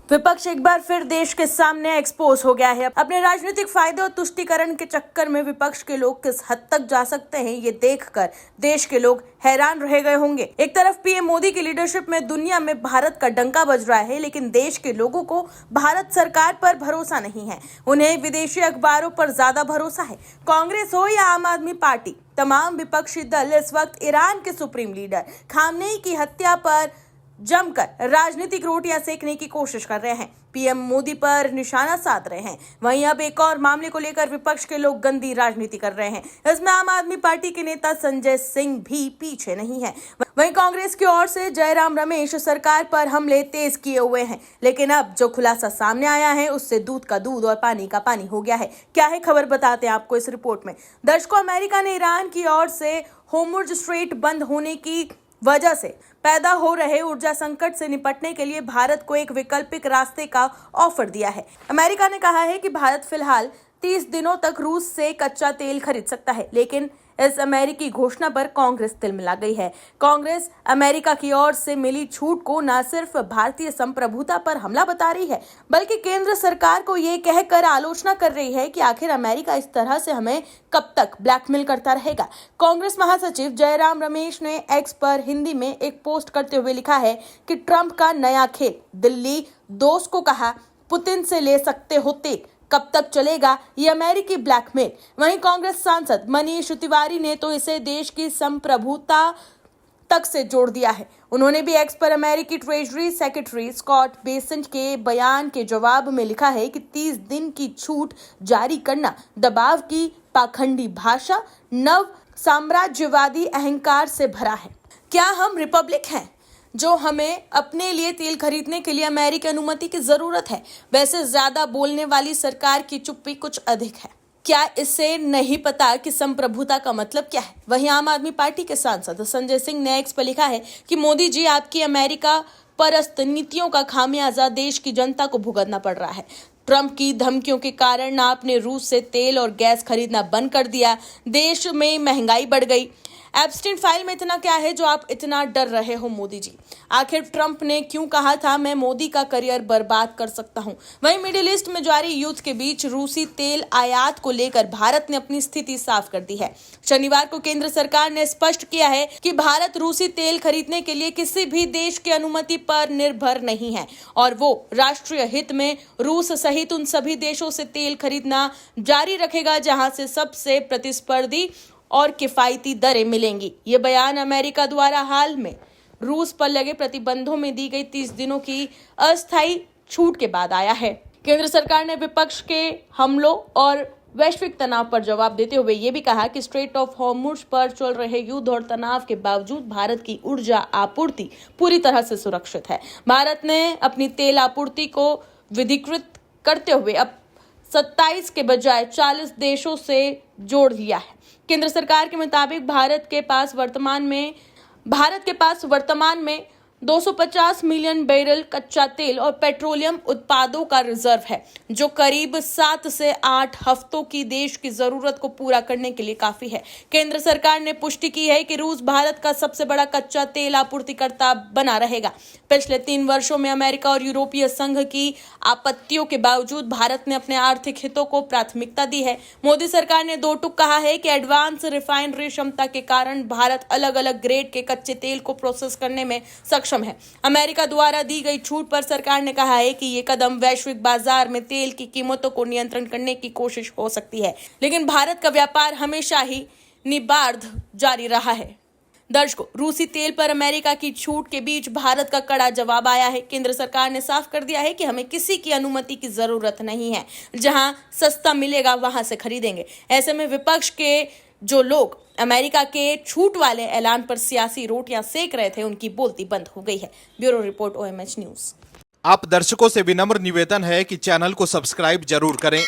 विपक्ष एक बार फिर देश के सामने एक्सपोज हो गया है। अपने राजनीतिक फायदे और तुष्टीकरण के चक्कर में विपक्ष के लोग किस हद तक जा सकते हैं, ये देखकर देश के लोग हैरान रह गए होंगे। एक तरफ पीएम मोदी की लीडरशिप में दुनिया में भारत का डंका बज रहा है, लेकिन देश के लोगों को भारत सरकार पर भरोसा नहीं है। उन्हें विदेशी अखबारों पर ज्यादा भरोसा है। कांग्रेस हो या आम आदमी पार्टी, तमाम विपक्षी दल इस वक्त ईरान के सुप्रीम लीडर खामनेई की हत्या पर जमकर राजनीतिक रोटियां सेकने की कोशिश कर रहे हैं। पीएम मोदी पर निशाना साध रहे हैं। वहीं अब एक और मामले को लेकर विपक्ष के लोग गंदी राजनीति कर रहे हैं। इसमें आम आदमी पार्टी के नेता संजय सिंह भी पीछे नहीं है। वहीं कांग्रेस की ओर से जयराम रमेश सरकार पर हमले तेज किए हुए हैं, लेकिन अब जो खुलासा सामने आया है उससे दूध का दूध और पानी का पानी हो गया है। क्या है खबर, बताते हैं आपको इस रिपोर्ट में। दर्शकों, अमेरिका ने ईरान की ओर से होर्मुज़ स्ट्रेट बंद होने की वजह से पैदा हो रहे ऊर्जा संकट से निपटने के लिए भारत को एक वैकल्पिक रास्ते का ऑफर दिया है। अमेरिका ने कहा है कि भारत फिलहाल 30 दिनों तक रूस से कच्चा तेल खरीद सकता है, लेकिन इस अमेरिकी घोषणा पर कांग्रेस तिलमिला गई है। कांग्रेस अमेरिका की ओर से मिली छूट को न सिर्फ भारतीय संप्रभुता पर हमला बता रही है, बल्कि केंद्र सरकार को ये कहकर आलोचना कर रही है कि आखिर अमेरिका इस तरह से हमें कब तक ब्लैकमेल करता रहेगा। कांग्रेस महासचिव जयराम रमेश ने एक्स पर हिंदी में एक पोस्ट करते हुए लिखा है कि ट्रंप का नया खेल, दिल्ली दोस्त को कहा पुतिन से ले सकते हो तेल, कब तक चलेगा ये अमेरिकी ब्लैकमेल। वहीं कांग्रेस सांसद मनीष तिवारी ने तो इसे देश की संप्रभुता तक से जोड़ दिया है। उन्होंने भी एक्स पर अमेरिकी ट्रेजरी सेक्रेटरी स्कॉट बेसेंट के बयान के जवाब में लिखा है कि 30 दिन की छूट जारी करना दबाव की पाखंडी भाषा, नव साम्राज्यवादी अहंकार से भरा है। क्या हम रिपब्लिक हैं जो हमें अपने लिए तेल खरीदने के लिए अमेरिकी अनुमति की जरूरत है? वैसे ज्यादा बोलने वाली सरकार की चुप्पी कुछ अधिक है। क्या इससे नहीं पता कि संप्रभुता का मतलब क्या है? वहीं आम आदमी पार्टी के सांसद संजय सिंह ने एक्स पर लिखा है कि मोदी जी, आपकी अमेरिका परस्त नीतियों का खामियाजा देश की जनता को भुगतना पड़ रहा है। ट्रंप की धमकियों के कारण आपने रूस से तेल और गैस खरीदना बंद कर दिया, देश में महंगाई बढ़ गई। एप्स्टीन फाइल में इतना क्या है जो आप इतना डर रहे हो मोदी जी? आखिर ट्रंप ने क्यों कहा था मैं मोदी का करियर बर्बाद कर सकता हूं? वहीं मिडिल ईस्ट में जारी युद्ध के बीच रूसी तेल आयात को लेकर भारत ने अपनी स्थिति साफ कर दी है। शनिवार को केंद्र सरकार ने स्पष्ट किया है कि भारत रूसी तेल खरीदने के लिए किसी भी देश की अनुमति पर निर्भर नहीं है और वो राष्ट्रीय हित में रूस सहित उन सभी देशों से तेल खरीदना जारी रखेगा जहां से सबसे प्रतिस्पर्धी और किफायती दरें मिलेंगी। ये बयान अमेरिका द्वारा हाल में रूस पर लगे प्रतिबंधों में दी गई 30 दिनों की अस्थायी छूट के बाद आया है। केंद्र सरकार ने विपक्ष के हमलों और वैश्विक तनाव पर जवाब देते हुए ये भी कहा कि स्ट्रेट ऑफ हॉर्मुज़ पर चल रहे युद्ध और तनाव के बावजूद भारत की ऊर्जा आपूर्ति पूरी तरह से सुरक्षित है। भारत ने अपनी तेल आपूर्ति को विधिकृत करते हुए अब 27 के बजाय 40 देशों से जोड़ लिया है। केंद्र सरकार के मुताबिक भारत के पास वर्तमान में 250 मिलियन बैरल कच्चा तेल और पेट्रोलियम उत्पादों का रिजर्व है, जो करीब 7 से 8 हफ्तों की देश की जरूरत को पूरा करने के लिए काफी है। केंद्र सरकार ने पुष्टि की है कि रूस भारत का सबसे बड़ा कच्चा तेल आपूर्तिकर्ता बना रहेगा। पिछले 3 वर्षों में अमेरिका और यूरोपीय संघ की आपत्तियों के बावजूद भारत ने अपने आर्थिक हितों को प्राथमिकता दी है। मोदी सरकार ने दो टूक कहा है कि एडवांस रिफाइनरी क्षमता के कारण भारत अलग अलग ग्रेड के कच्चे तेल को प्रोसेस करने में सक्षम है। अमेरिका द्वारा दी गई छूट पर सरकार ने कहा है कि ये कदम वैश्विक बाजार में तेल की कीमतों को नियंत्रण करने की कोशिश हो सकती है, लेकिन भारत का व्यापार हमेशा ही निर्बाध जारी रहा है। दर्शकों, रूसी तेल पर अमेरिका की छूट के बीच भारत का कड़ा जवाब आया है। केंद्र सरकार ने साफ कर दिया है कि हमें किसी की अनुमति की जरूरत नहीं है, जहां सस्ता मिलेगा वहां से खरीदेंगे। ऐसे में विपक्ष के जो लोग अमेरिका के छूट वाले ऐलान पर सियासी रोटियां सेक रहे थे, उनकी बोलती बंद हो गई है। Bureau report, OMH news. आप दर्शकों से विनम्र निवेदन है कि चैनल को सब्सक्राइब जरूर करें